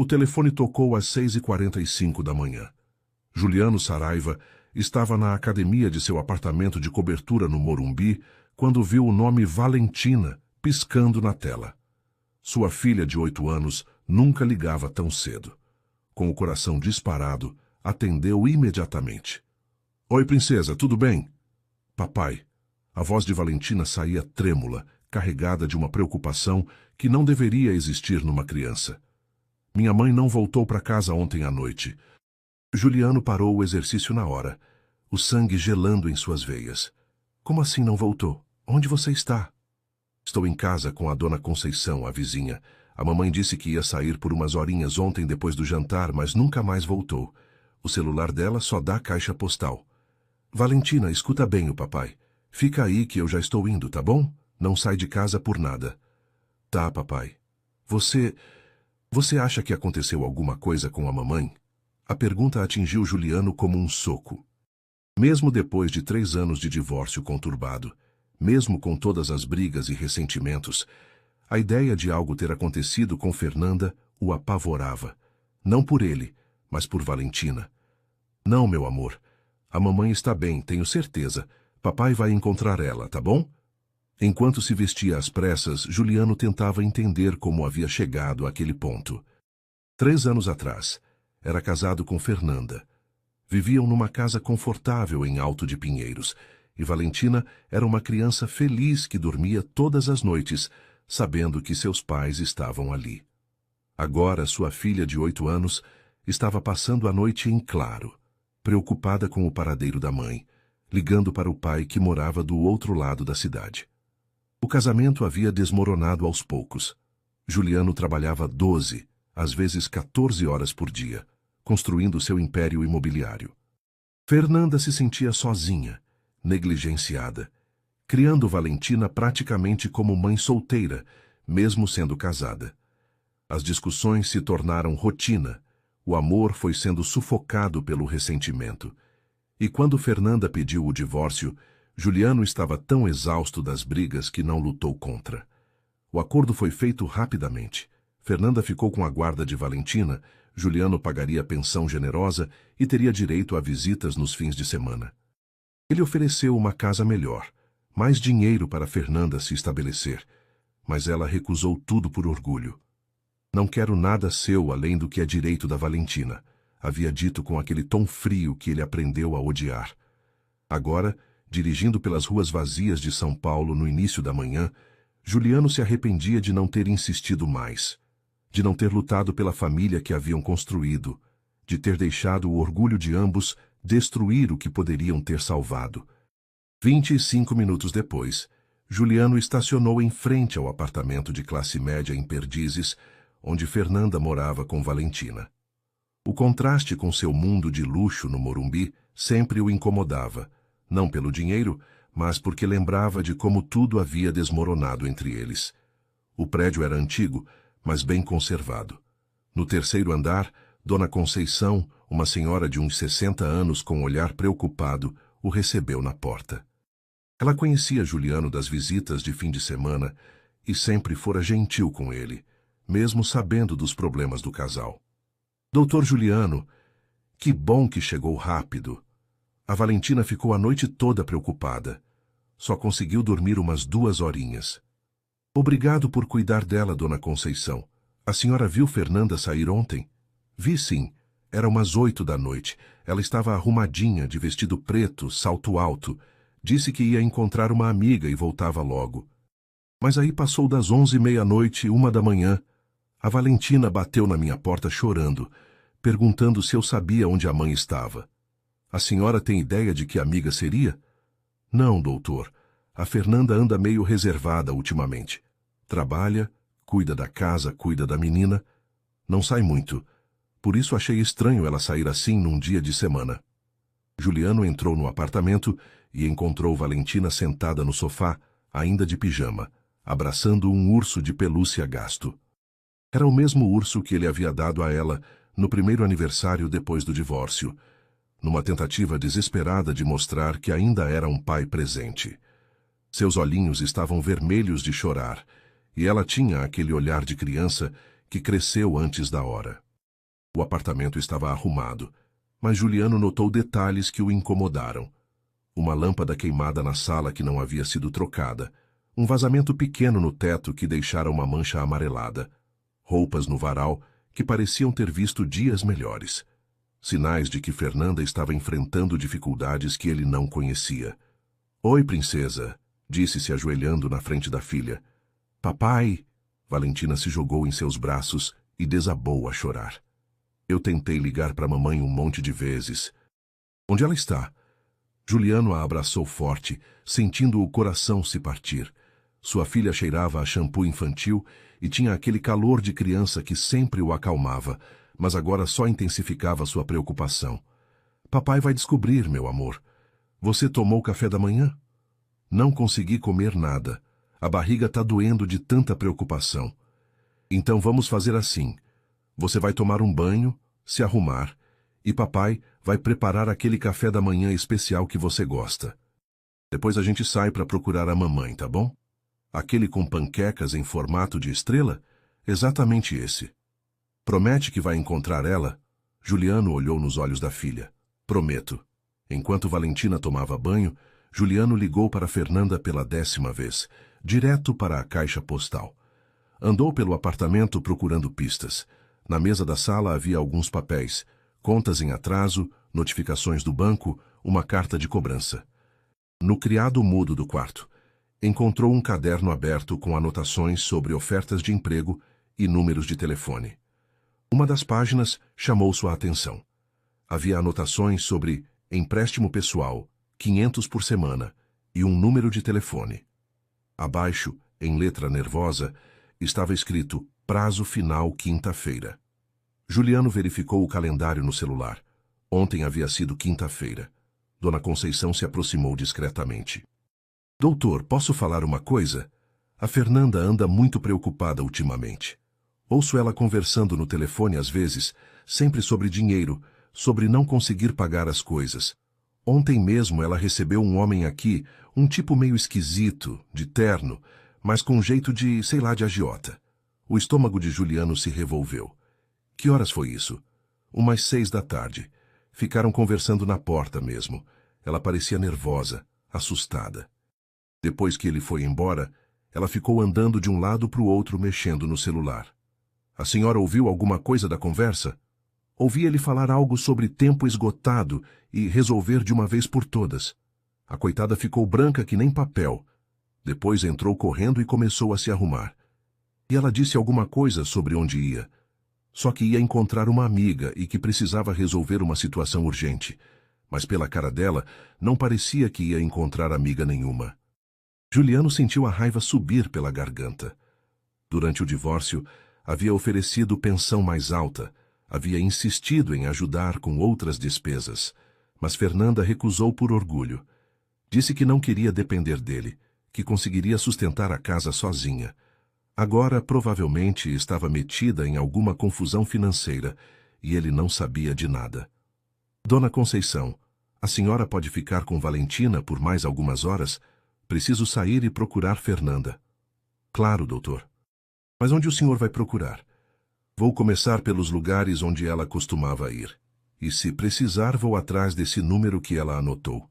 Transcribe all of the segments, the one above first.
O telefone tocou às 6h45 da manhã. Juliano Saraiva estava na academia de seu apartamento de cobertura no Morumbi quando viu o nome Valentina piscando na tela. Sua filha de 8 anos nunca ligava tão cedo. Com o coração disparado, atendeu imediatamente. Oi, princesa, tudo bem? Papai. A voz de Valentina saía trêmula, carregada de uma preocupação que não deveria existir numa criança. Minha mãe não voltou para casa ontem à noite. Juliano parou o exercício na hora, o sangue gelando em suas veias. Como assim não voltou? Onde você está? Estou em casa com a dona Conceição, a vizinha. A mamãe disse que ia sair por umas horinhas ontem depois do jantar, mas nunca mais voltou. O celular dela só dá caixa postal. Valentina, escuta bem o papai. Fica aí que eu já estou indo, tá bom? Não sai de casa por nada. Tá, papai. Você acha que aconteceu alguma coisa com a mamãe? A pergunta atingiu Juliano como um soco. Mesmo depois de 3 anos de divórcio conturbado, mesmo com todas as brigas e ressentimentos, a ideia de algo ter acontecido com Fernanda o apavorava. Não por ele, mas por Valentina. Não, meu amor. A mamãe está bem, tenho certeza. Papai vai encontrar ela, tá bom? Enquanto se vestia às pressas, Juliano tentava entender como havia chegado àquele ponto. 3 anos atrás, era casado com Fernanda. Viviam numa casa confortável em Alto de Pinheiros, e Valentina era uma criança feliz que dormia todas as noites, sabendo que seus pais estavam ali. Agora, sua filha de 8 anos estava passando a noite em claro, preocupada com o paradeiro da mãe, ligando para o pai que morava do outro lado da cidade. O casamento havia desmoronado aos poucos. Juliano trabalhava 12, às vezes 14 horas por dia, construindo seu império imobiliário. Fernanda se sentia sozinha, negligenciada, criando Valentina praticamente como mãe solteira, mesmo sendo casada. As discussões se tornaram rotina, o amor foi sendo sufocado pelo ressentimento. E quando Fernanda pediu o divórcio, Juliano estava tão exausto das brigas que não lutou contra. O acordo foi feito rapidamente. Fernanda ficou com a guarda de Valentina, Juliano pagaria pensão generosa e teria direito a visitas nos fins de semana. Ele ofereceu uma casa melhor, mais dinheiro para Fernanda se estabelecer, mas ela recusou tudo por orgulho. Não quero nada seu além do que é direito da Valentina, havia dito com aquele tom frio que ele aprendeu a odiar. Agora, dirigindo pelas ruas vazias de São Paulo no início da manhã, Juliano se arrependia de não ter insistido mais, de não ter lutado pela família que haviam construído, de ter deixado o orgulho de ambos destruir o que poderiam ter salvado. 25 minutos depois, Juliano estacionou em frente ao apartamento de classe média em Perdizes, onde Fernanda morava com Valentina. O contraste com seu mundo de luxo no Morumbi sempre o incomodava, não pelo dinheiro, mas porque lembrava de como tudo havia desmoronado entre eles. O prédio era antigo, mas bem conservado. No 3º andar, Dona Conceição, uma senhora de uns 60 anos com um olhar preocupado, o recebeu na porta. Ela conhecia Juliano das visitas de fim de semana e sempre fora gentil com ele, mesmo sabendo dos problemas do casal. Doutor Juliano, que bom que chegou rápido. A Valentina ficou a noite toda preocupada. Só conseguiu dormir umas 2 horinhas. Obrigado por cuidar dela, Dona Conceição. A senhora viu Fernanda sair ontem? Vi sim. Era umas 8 da noite. Ela estava arrumadinha, de vestido preto, salto alto. Disse que ia encontrar uma amiga e voltava logo. Mas aí passou das 11h30, 1 da manhã. A Valentina bateu na minha porta chorando, perguntando se eu sabia onde a mãe estava. A senhora tem ideia de que amiga seria? Não, doutor. A Fernanda anda meio reservada ultimamente. Trabalha, cuida da casa, cuida da menina. Não sai muito. Por isso achei estranho ela sair assim num dia de semana. Juliano entrou no apartamento e encontrou Valentina sentada no sofá, ainda de pijama, abraçando um urso de pelúcia gasto. Era o mesmo urso que ele havia dado a ela no primeiro aniversário depois do divórcio, numa tentativa desesperada de mostrar que ainda era um pai presente. Seus olhinhos estavam vermelhos de chorar, e ela tinha aquele olhar de criança que cresceu antes da hora. O apartamento estava arrumado, mas Juliano notou detalhes que o incomodaram. Uma lâmpada queimada na sala que não havia sido trocada, um vazamento pequeno no teto que deixara uma mancha amarelada, roupas no varal que pareciam ter visto dias melhores. Sinais de que Fernanda estava enfrentando dificuldades que ele não conhecia. "Oi, princesa", disse se ajoelhando na frente da filha. "Papai!" Valentina se jogou em seus braços e desabou a chorar. "Eu tentei ligar para a mamãe um monte de vezes. Onde ela está?" Juliano a abraçou forte, sentindo o coração se partir. Sua filha cheirava a shampoo infantil e tinha aquele calor de criança que sempre o acalmava, mas agora só intensificava sua preocupação. "Papai vai descobrir, meu amor. Você tomou café da manhã?" "Não consegui comer nada. A barriga está doendo de tanta preocupação." "Então vamos fazer assim. Você vai tomar um banho, se arrumar, e papai vai preparar aquele café da manhã especial que você gosta. Depois a gente sai para procurar a mamãe, tá bom? Aquele com panquecas em formato de estrela? Exatamente esse." "Promete que vai encontrar ela?" Juliano olhou nos olhos da filha. "Prometo." Enquanto Valentina tomava banho, Juliano ligou para Fernanda pela 10ª vez, direto para a caixa postal. Andou pelo apartamento procurando pistas. Na mesa da sala havia alguns papéis, contas em atraso, notificações do banco, uma carta de cobrança. No criado mudo do quarto, encontrou um caderno aberto com anotações sobre ofertas de emprego e números de telefone. Uma das páginas chamou sua atenção. Havia anotações sobre empréstimo pessoal, 500 por semana, e um número de telefone. Abaixo, em letra nervosa, estava escrito prazo final quinta-feira. Juliano verificou o calendário no celular. Ontem havia sido quinta-feira. Dona Conceição se aproximou discretamente. "Doutor, posso falar uma coisa? A Fernanda anda muito preocupada ultimamente. Ouço ela conversando no telefone às vezes, sempre sobre dinheiro, sobre não conseguir pagar as coisas. Ontem mesmo ela recebeu um homem aqui, um tipo meio esquisito, de terno, mas com jeito de, sei lá, de agiota." O estômago de Juliano se revolveu. "Que horas foi isso?" "Umas 6 da tarde. Ficaram conversando na porta mesmo. Ela parecia nervosa, assustada. Depois que ele foi embora, ela ficou andando de um lado para o outro mexendo no celular." "A senhora ouviu alguma coisa da conversa?" "Ouvi ele falar algo sobre tempo esgotado e resolver de uma vez por todas." A coitada ficou branca que nem papel. Depois entrou correndo e começou a se arrumar. E ela disse alguma coisa sobre onde ia. Só que ia encontrar uma amiga e que precisava resolver uma situação urgente. Mas pela cara dela, não parecia que ia encontrar amiga nenhuma. Juliano sentiu a raiva subir pela garganta. Durante o divórcio, havia oferecido pensão mais alta, havia insistido em ajudar com outras despesas, mas Fernanda recusou por orgulho. Disse que não queria depender dele, que conseguiria sustentar a casa sozinha. Agora, provavelmente, estava metida em alguma confusão financeira e ele não sabia de nada. "Dona Conceição, a senhora pode ficar com Valentina por mais algumas horas? Preciso sair e procurar Fernanda." "Claro, doutor." "Mas onde o senhor vai procurar?" "Vou começar pelos lugares onde ela costumava ir. E se precisar, vou atrás desse número que ela anotou."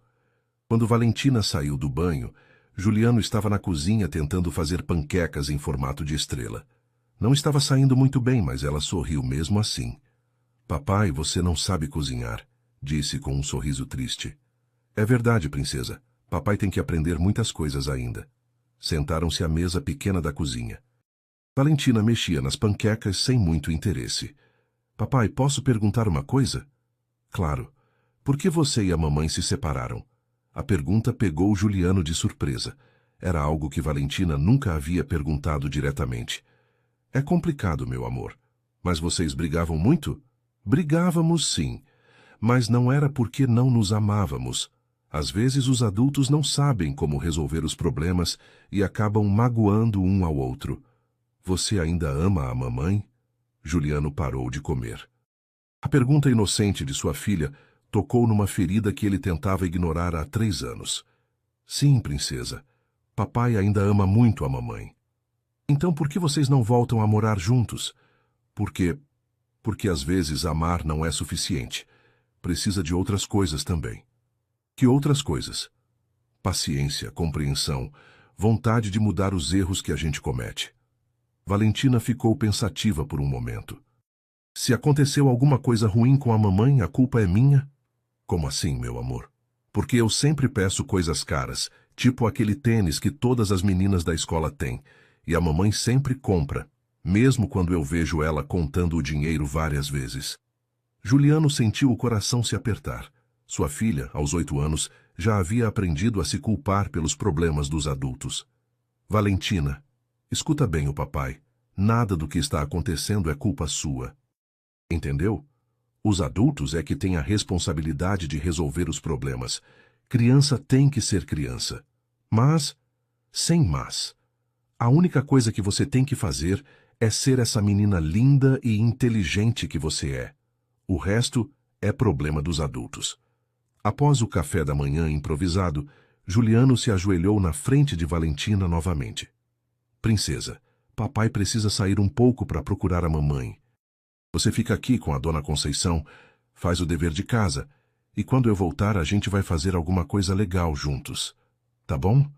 Quando Valentina saiu do banho, Juliano estava na cozinha tentando fazer panquecas em formato de estrela. Não estava saindo muito bem, mas ela sorriu mesmo assim. "Papai, você não sabe cozinhar", disse com um sorriso triste. "É verdade, princesa. Papai tem que aprender muitas coisas ainda." Sentaram-se à mesa pequena da cozinha. Valentina mexia nas panquecas sem muito interesse. "Papai, posso perguntar uma coisa?" "Claro. Por que você e a mamãe se separaram?" A pergunta pegou Juliano de surpresa. Era algo que Valentina nunca havia perguntado diretamente. "É complicado, meu amor. Mas vocês brigavam muito?" "Brigávamos, sim. Mas não era porque não nos amávamos. Às vezes os adultos não sabem como resolver os problemas e acabam magoando um ao outro." "Você ainda ama a mamãe?" Juliano parou de comer. A pergunta inocente de sua filha tocou numa ferida que ele tentava ignorar há 3 anos. "Sim, princesa. Papai ainda ama muito a mamãe." "Então por que vocês não voltam a morar juntos?" "Porque Porque às vezes amar não é suficiente. Precisa de outras coisas também. Que outras coisas? Paciência, compreensão, vontade de mudar os erros que a gente comete. Valentina ficou pensativa por um momento. Se aconteceu alguma coisa ruim com a mamãe, a culpa é minha? Como assim, meu amor? Porque eu sempre peço coisas caras, tipo aquele tênis que todas as meninas da escola têm, e a mamãe sempre compra, mesmo quando eu vejo ela contando o dinheiro várias vezes. Juliano sentiu o coração se apertar. Sua filha, aos 8 anos, já havia aprendido a se culpar pelos problemas dos adultos. Valentina, escuta bem o papai. Nada do que está acontecendo é culpa sua. Entendeu? Os adultos é que têm a responsabilidade de resolver os problemas. Criança tem que ser criança. Mas, sem mas, a única coisa que você tem que fazer é ser essa menina linda e inteligente que você é. O resto é problema dos adultos. Após o café da manhã improvisado, Juliano se ajoelhou na frente de Valentina novamente. Princesa, papai precisa sair um pouco para procurar a mamãe. Você fica aqui com a dona Conceição, faz o dever de casa, e quando eu voltar a gente vai fazer alguma coisa legal juntos. Tá bom?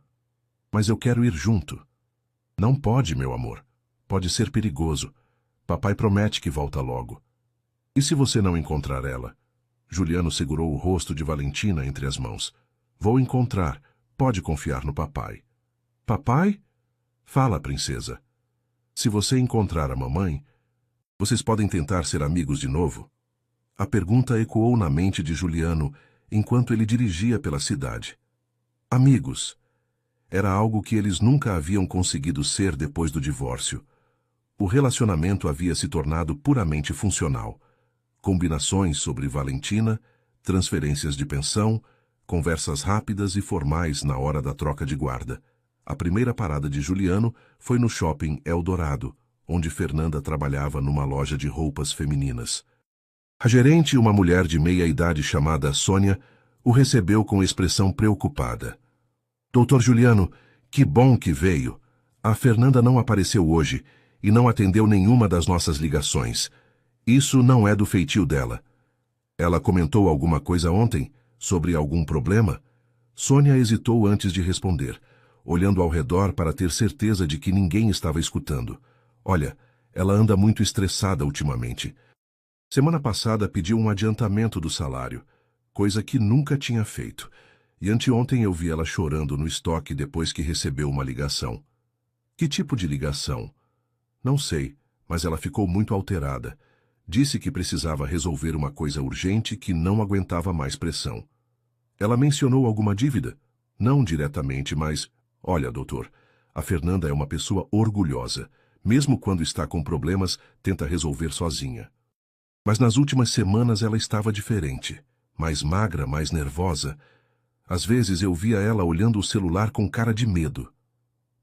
Mas eu quero ir junto. Não pode, meu amor. Pode ser perigoso. Papai promete que volta logo. E se você não encontrar ela? Juliano segurou o rosto de Valentina entre as mãos. Vou encontrar. Pode confiar no papai. Papai? Fala, princesa. Se você encontrar a mamãe, vocês podem tentar ser amigos de novo? A pergunta ecoou na mente de Juliano enquanto ele dirigia pela cidade. Amigos. Era algo que eles nunca haviam conseguido ser depois do divórcio. O relacionamento havia se tornado puramente funcional. Combinações sobre Valentina, transferências de pensão, conversas rápidas e formais na hora da troca de guarda. A primeira parada de Juliano foi no shopping Eldorado, onde Fernanda trabalhava numa loja de roupas femininas. A gerente, uma mulher de meia-idade chamada Sônia, o recebeu com expressão preocupada. Doutor Juliano, que bom que veio. A Fernanda não apareceu hoje e não atendeu nenhuma das nossas ligações. Isso não é do feitio dela. Ela comentou alguma coisa ontem? Sobre algum problema? Sônia hesitou antes de responder, olhando ao redor para ter certeza de que ninguém estava escutando. Olha, ela anda muito estressada ultimamente. Semana passada pediu um adiantamento do salário, coisa que nunca tinha feito. E anteontem eu vi ela chorando no estoque depois que recebeu uma ligação. Que tipo de ligação? Não sei, mas ela ficou muito alterada. Disse que precisava resolver uma coisa urgente que não aguentava mais pressão. Ela mencionou alguma dívida? Não diretamente, mas... Olha, doutor, a Fernanda é uma pessoa orgulhosa. Mesmo quando está com problemas, tenta resolver sozinha. Mas nas últimas semanas ela estava diferente. Mais magra, mais nervosa. Às vezes eu via ela olhando o celular com cara de medo.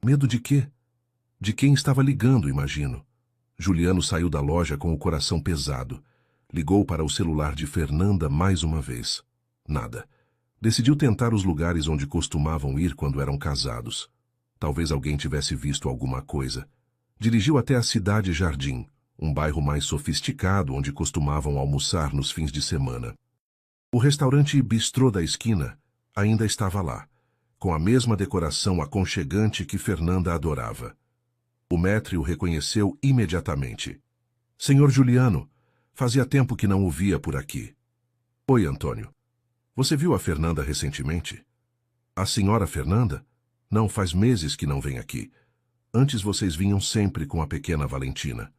Medo de quê? De quem estava ligando, imagino. Juliano saiu da loja com o coração pesado. Ligou para o celular de Fernanda mais uma vez. Nada. Decidiu tentar os lugares onde costumavam ir quando eram casados. Talvez alguém tivesse visto alguma coisa. Dirigiu até a Cidade Jardim, um bairro mais sofisticado onde costumavam almoçar nos fins de semana. O restaurante Bistrô da esquina ainda estava lá, com a mesma decoração aconchegante que Fernanda adorava. O maître o reconheceu imediatamente. Senhor Juliano, fazia tempo que não o via por aqui. Oi, Antônio. Você viu a Fernanda recentemente? A senhora Fernanda? Não, faz meses que não vem aqui. Antes vocês vinham sempre com a pequena Valentina.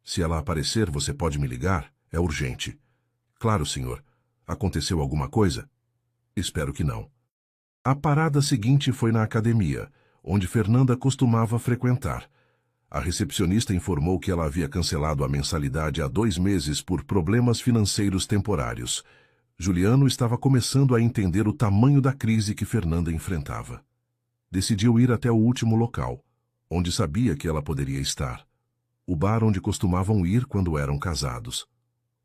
Se ela aparecer, você pode me ligar? É urgente. Claro, senhor. Aconteceu alguma coisa? Espero que não. A parada seguinte foi na academia, onde Fernanda costumava frequentar. A recepcionista informou que ela havia cancelado a mensalidade há 2 meses por problemas financeiros temporários. Juliano estava começando a entender o tamanho da crise que Fernanda enfrentava. Decidiu ir até o último local, onde sabia que ela poderia estar. O bar onde costumavam ir quando eram casados.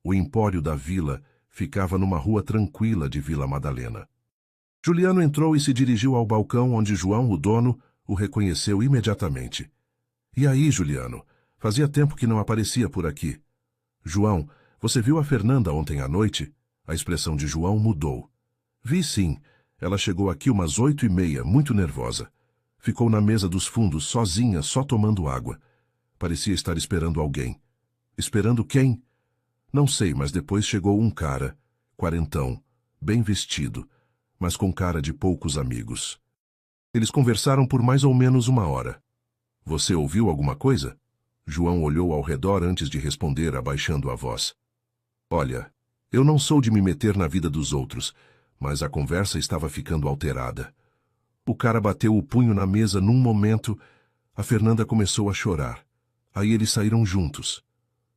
O Empório da Vila ficava numa rua tranquila de Vila Madalena. Juliano entrou e se dirigiu ao balcão onde João, o dono, o reconheceu imediatamente. E aí, Juliano? Fazia tempo que não aparecia por aqui. João, você viu a Fernanda ontem à noite? A expressão de João mudou. Vi sim. Ela chegou aqui umas 8h30, muito nervosa. Ficou na mesa dos fundos, sozinha, só tomando água. Parecia estar esperando alguém. Esperando quem? Não sei, mas depois chegou um cara, quarentão, bem vestido, mas com cara de poucos amigos. Eles conversaram por mais ou menos 1 hora. Você ouviu alguma coisa? João olhou ao redor antes de responder, abaixando a voz. Olha, eu não sou de me meter na vida dos outros, mas a conversa estava ficando alterada. O cara bateu o punho na mesa num momento. A Fernanda começou a chorar. Aí eles saíram juntos.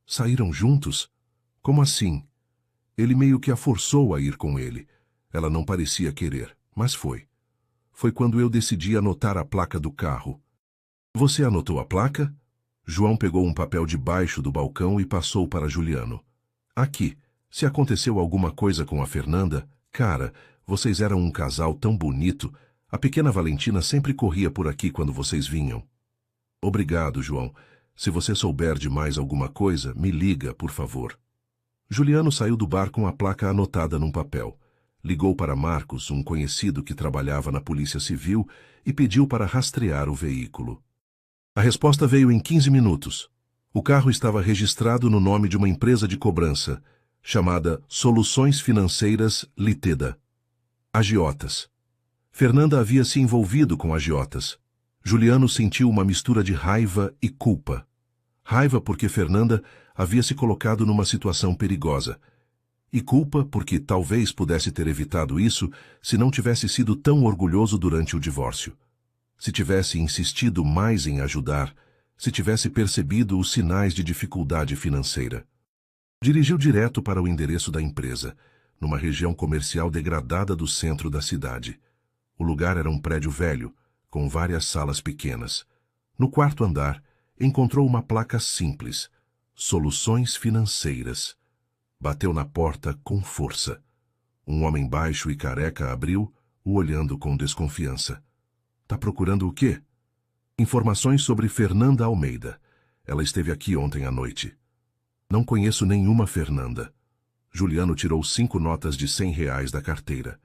Saíram juntos? Como assim? Ele meio que a forçou a ir com ele. Ela não parecia querer, mas foi. Foi quando eu decidi anotar a placa do carro. Você anotou a placa? João pegou um papel debaixo do balcão e passou para Juliano. Aqui, se aconteceu alguma coisa com a Fernanda, cara, vocês eram um casal tão bonito. A pequena Valentina sempre corria por aqui quando vocês vinham. Obrigado, João. Se você souber de mais alguma coisa, me liga, por favor. Juliano saiu do bar com a placa anotada num papel. Ligou para Marcos, um conhecido que trabalhava na Polícia Civil, e pediu para rastrear o veículo. A resposta veio em 15 minutos. O carro estava registrado no nome de uma empresa de cobrança, chamada Soluções Financeiras Liteda. Agiotas. Fernanda havia se envolvido com agiotas. Juliano sentiu uma mistura de raiva e culpa. Raiva porque Fernanda havia se colocado numa situação perigosa. E culpa porque talvez pudesse ter evitado isso se não tivesse sido tão orgulhoso durante o divórcio. Se tivesse insistido mais em ajudar, se tivesse percebido os sinais de dificuldade financeira. Dirigiu direto para o endereço da empresa, numa região comercial degradada do centro da cidade. O lugar era um prédio velho, com várias salas pequenas. No quarto andar, encontrou uma placa simples, Soluções Financeiras. Bateu na porta com força. Um homem baixo e careca abriu, o olhando com desconfiança. Tá procurando o quê? Informações sobre Fernanda Almeida. Ela esteve aqui ontem à noite. Não conheço nenhuma Fernanda. Juliano tirou 5 notas de R$ 100 da carteira.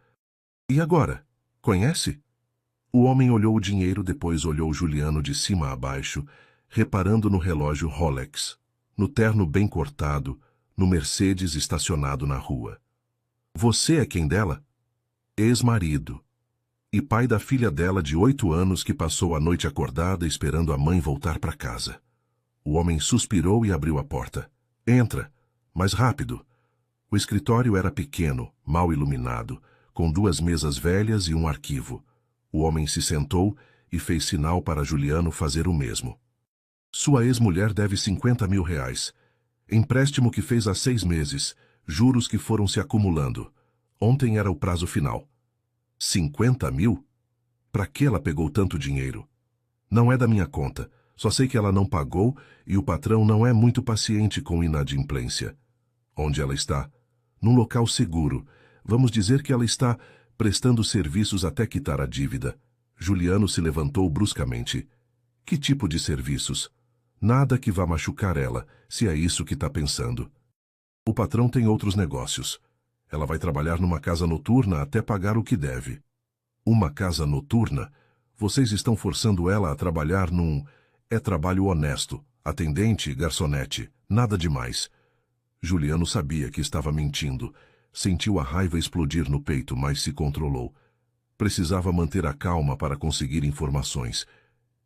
E agora? Conhece? O homem olhou o dinheiro, depois olhou Juliano de cima a baixo, reparando no relógio Rolex, no terno bem cortado, no Mercedes estacionado na rua. Você é quem dela? Ex-marido. E pai da filha dela de 8 anos que passou a noite acordada esperando a mãe voltar para casa. O homem suspirou e abriu a porta. Entra, mas rápido. O escritório era pequeno, mal iluminado, com 2 mesas velhas e um arquivo. O homem se sentou e fez sinal para Juliano fazer o mesmo. Sua ex-mulher deve R$ 50 mil. Empréstimo que fez há 6 meses, juros que foram se acumulando. Ontem era o prazo final. 50 mil? Para que ela pegou tanto dinheiro? Não é da minha conta. Só sei que ela não pagou e o patrão não é muito paciente com inadimplência. Onde ela está? Num local seguro. Vamos dizer que ela está prestando serviços até quitar a dívida. Juliano se levantou bruscamente. Que tipo de serviços? Nada que vá machucar ela, se é isso que está pensando. O patrão tem outros negócios. Ela vai trabalhar numa casa noturna até pagar o que deve. Uma casa noturna? Vocês estão forçando ela a trabalhar num... É trabalho honesto, atendente, garçonete, nada demais. Juliano sabia que estava mentindo. Sentiu a raiva explodir no peito, mas se controlou. Precisava manter a calma para conseguir informações.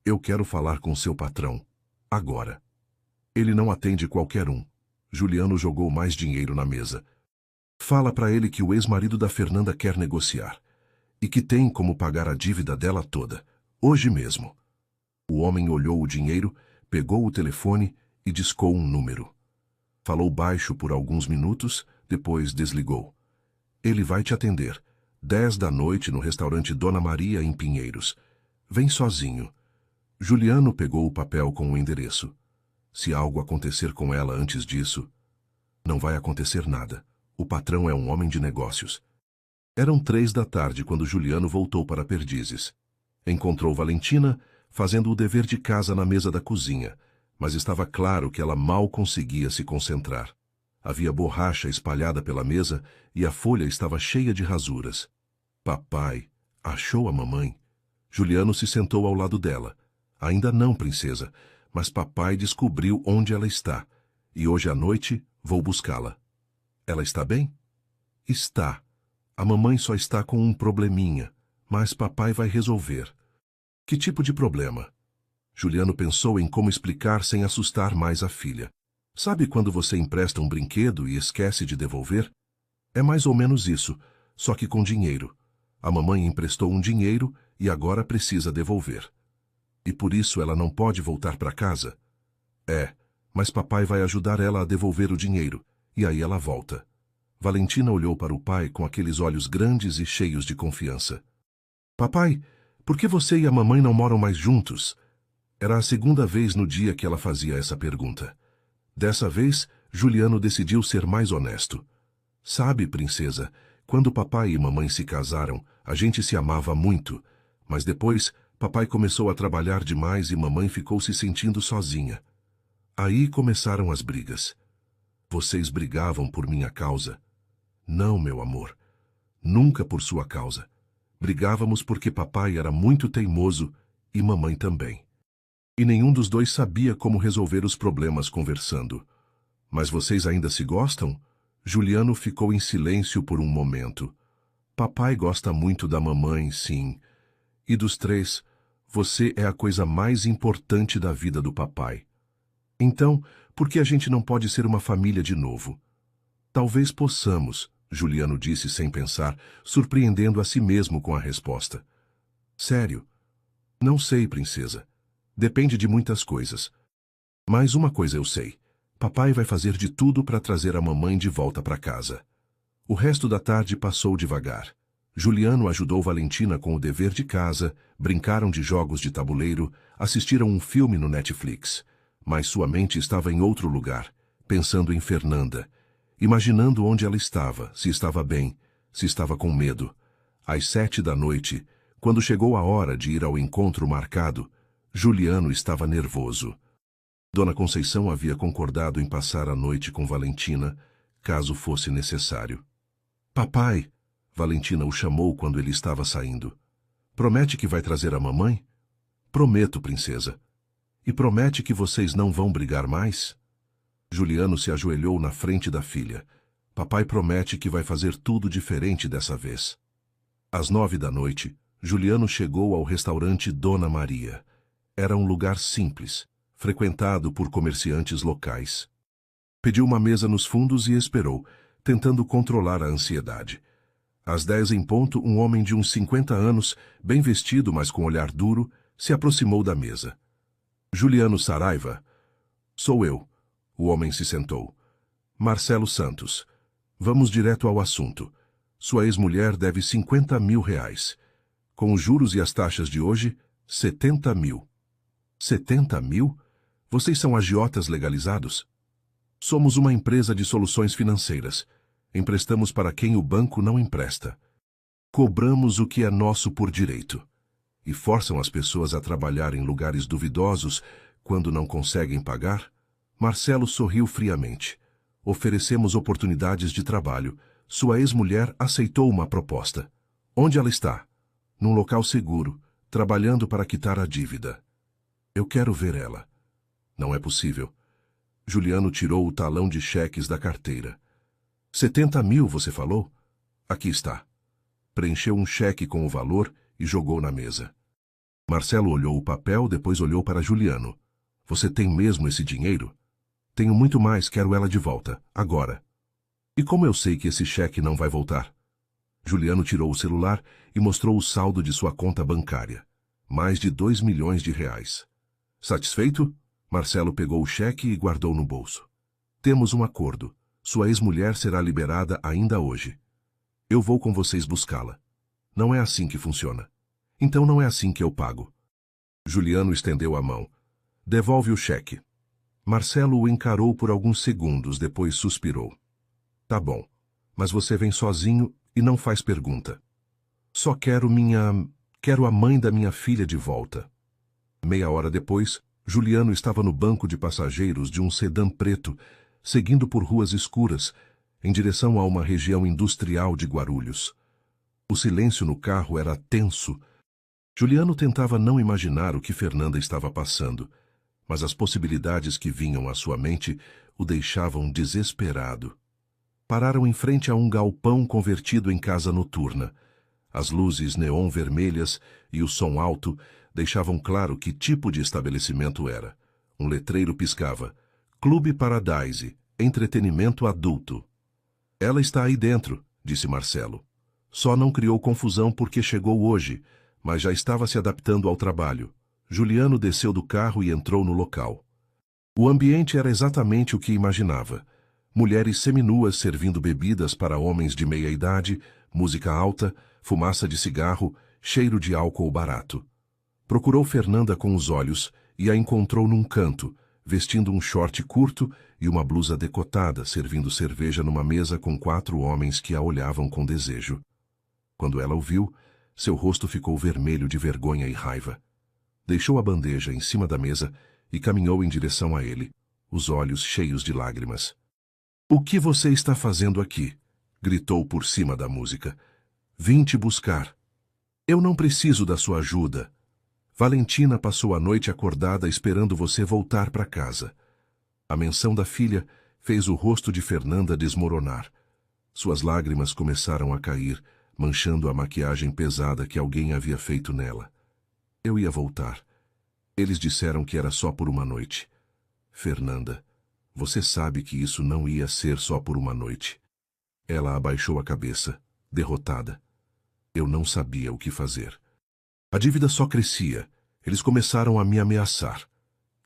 Eu quero falar com seu patrão. Agora. Ele não atende qualquer um. Juliano jogou mais dinheiro na mesa. Fala para ele que o ex-marido da Fernanda quer negociar. E que tem como pagar a dívida dela toda. Hoje mesmo. O homem olhou o dinheiro, pegou o telefone e discou um número. Falou baixo por alguns minutos, depois desligou. Ele vai te atender. 10 da noite no restaurante Dona Maria, em Pinheiros. Vem sozinho. Juliano pegou o papel com o endereço. Se algo acontecer com ela antes disso, não vai acontecer nada. O patrão é um homem de negócios. Eram 3 da tarde quando Juliano voltou para Perdizes. Encontrou Valentina fazendo o dever de casa na mesa da cozinha, mas estava claro que ela mal conseguia se concentrar. Havia borracha espalhada pela mesa e a folha estava cheia de rasuras. Papai, achou a mamãe? Juliano se sentou ao lado dela. Ainda não, princesa, mas papai descobriu onde ela está. E hoje à noite vou buscá-la. Ela está bem? Está. A mamãe só está com um probleminha, mas papai vai resolver. Que tipo de problema? Juliano pensou em como explicar sem assustar mais a filha. Sabe quando você empresta um brinquedo e esquece de devolver? É mais ou menos isso, só que com dinheiro. A mamãe emprestou um dinheiro e agora precisa devolver. E por isso ela não pode voltar para casa? É, mas papai vai ajudar ela a devolver o dinheiro, e aí ela volta. Valentina olhou para o pai com aqueles olhos grandes e cheios de confiança. Papai, por que você e a mamãe não moram mais juntos? Era a segunda vez no dia que ela fazia essa pergunta. Dessa vez, Juliano decidiu ser mais honesto. Sabe, princesa, quando papai e mamãe se casaram, a gente se amava muito, mas depois papai começou a trabalhar demais e mamãe ficou se sentindo sozinha. Aí começaram as brigas. Vocês brigavam por minha causa? Não, meu amor. Nunca por sua causa. Brigávamos porque papai era muito teimoso e mamãe também. E nenhum dos dois sabia como resolver os problemas conversando. Mas vocês ainda se gostam? Juliano ficou em silêncio por um momento. Papai gosta muito da mamãe, sim. E dos três, você é a coisa mais importante da vida do papai. Então, por que a gente não pode ser uma família de novo? Talvez possamos, Juliano disse sem pensar, surpreendendo a si mesmo com a resposta. Sério? Não sei, princesa. Depende de muitas coisas. Mas uma coisa eu sei. Papai vai fazer de tudo para trazer a mamãe de volta para casa. O resto da tarde passou devagar. Juliano ajudou Valentina com o dever de casa, brincaram de jogos de tabuleiro, assistiram um filme no Netflix. Mas sua mente estava em outro lugar, pensando em Fernanda, imaginando onde ela estava, se estava bem, se estava com medo. Às 7 da noite, quando chegou a hora de ir ao encontro marcado, Juliano estava nervoso. Dona Conceição havia concordado em passar a noite com Valentina, caso fosse necessário. Papai, Valentina o chamou quando ele estava saindo. Promete que vai trazer a mamãe? Prometo, princesa. E promete que vocês não vão brigar mais? Juliano se ajoelhou na frente da filha. Papai promete que vai fazer tudo diferente dessa vez. Às 9 da noite, Juliano chegou ao restaurante Dona Maria. Era um lugar simples, frequentado por comerciantes locais. Pediu uma mesa nos fundos e esperou, tentando controlar a ansiedade. Às 10 em ponto, um homem de uns 50 anos, bem vestido, mas com olhar duro, se aproximou da mesa. Juliano Saraiva? Sou eu. O homem se sentou. Marcelo Santos. Vamos direto ao assunto. Sua ex-mulher deve 50 mil reais. Com os juros e as taxas de hoje, 70 mil. 70 mil? Vocês são agiotas legalizados? Somos uma empresa de soluções financeiras. Emprestamos para quem o banco não empresta. Cobramos o que é nosso por direito. E forçam as pessoas a trabalhar em lugares duvidosos quando não conseguem pagar? Marcelo sorriu friamente. Oferecemos oportunidades de trabalho. Sua ex-mulher aceitou uma proposta. Onde ela está? Num local seguro, trabalhando para quitar a dívida. Eu quero ver ela. Não é possível. Juliano tirou o talão de cheques da carteira. 70 mil, você falou? Aqui está. Preencheu um cheque com o valor e jogou na mesa. Marcelo olhou o papel, depois olhou para Juliano. Você tem mesmo esse dinheiro? Tenho muito mais, quero ela de volta, agora. E como eu sei que esse cheque não vai voltar? Juliano tirou o celular e mostrou o saldo de sua conta bancária. Mais de 2 milhões de reais. Satisfeito? Marcelo pegou o cheque e guardou no bolso. Temos um acordo. Sua ex-mulher será liberada ainda hoje. Eu vou com vocês buscá-la. Não é assim que funciona. Então não é assim que eu pago. Juliano estendeu a mão. Devolve o cheque. Marcelo o encarou por alguns segundos, depois suspirou. Tá bom, mas você vem sozinho e não faz pergunta. Só quero a mãe da minha filha de volta. Meia hora depois, Juliano estava no banco de passageiros de um sedã preto, seguindo por ruas escuras, em direção a uma região industrial de Guarulhos. O silêncio no carro era tenso. Juliano tentava não imaginar o que Fernanda estava passando, mas as possibilidades que vinham à sua mente o deixavam desesperado. Pararam em frente a um galpão convertido em casa noturna. As luzes neon vermelhas e o som alto deixavam claro que tipo de estabelecimento era. Um letreiro piscava: Clube Paradise, entretenimento adulto. Ela está aí dentro, disse Marcelo. Só não criou confusão porque chegou hoje, mas já estava se adaptando ao trabalho. Juliano desceu do carro e entrou no local. O ambiente era exatamente o que imaginava. Mulheres seminuas servindo bebidas para homens de meia idade, música alta, fumaça de cigarro, cheiro de álcool barato. Procurou Fernanda com os olhos e a encontrou num canto, vestindo um short curto e uma blusa decotada, servindo cerveja numa mesa com 4 homens que a olhavam com desejo. Quando ela o viu, seu rosto ficou vermelho de vergonha e raiva. Deixou a bandeja em cima da mesa e caminhou em direção a ele, os olhos cheios de lágrimas. "O que você está fazendo aqui?" gritou por cima da música. "Vim te buscar. Eu não preciso da sua ajuda. Valentina passou a noite acordada esperando você voltar para casa." A menção da filha fez o rosto de Fernanda desmoronar. Suas lágrimas começaram a cair, manchando a maquiagem pesada que alguém havia feito nela. "Eu ia voltar. Eles disseram que era só por uma noite." "Fernanda, você sabe que isso não ia ser só por uma noite." Ela abaixou a cabeça, derrotada. Eu não sabia o que fazer. A dívida só crescia. Eles começaram a me ameaçar.